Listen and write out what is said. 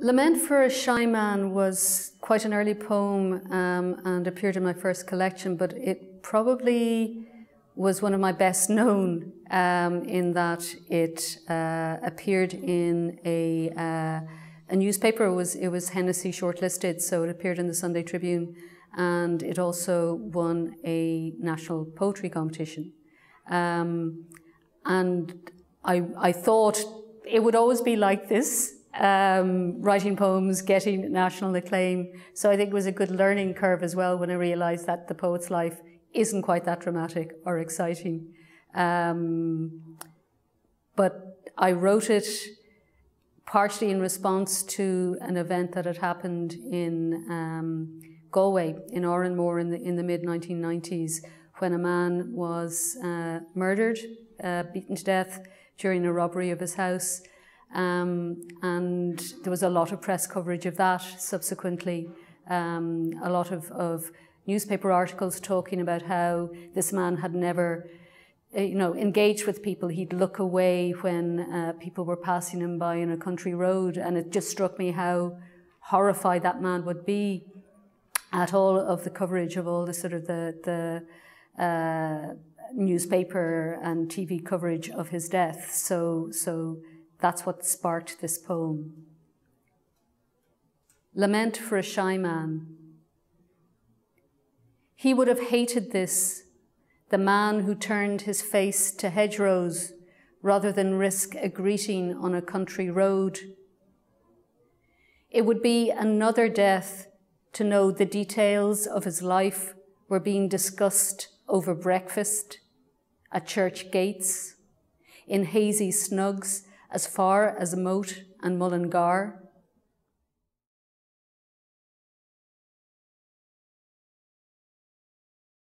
Lament for a Shy Man was quite an early poem and appeared in my first collection, but it probably was one of my best known in that it appeared in a newspaper. It was Hennessy shortlisted, so it appeared in the Sunday Tribune, and it also won a national poetry competition. And I thought it would always be like this. Writing poems, getting national acclaim. So I think it was a good learning curve as well when I realised that the poet's life isn't quite that dramatic or exciting. But I wrote it partially in response to an event that had happened in Galway, in Oranmore in the mid-1990s, when a man was murdered, beaten to death during a robbery of his house. And there was a lot of press coverage of that subsequently, a lot of newspaper articles talking about how this man had never, engaged with people. He'd look away when people were passing him by on a country road, and it just struck me how horrified that man would be at all of the coverage of all the sort of the newspaper and TV coverage of his death. So that's what sparked this poem. Lament for a Shy Man. He would have hated this, the man who turned his face to hedgerows rather than risk a greeting on a country road. It would be another death to know the details of his life were being discussed over breakfast, at church gates, in hazy snugs as far as Moat and Mullingar,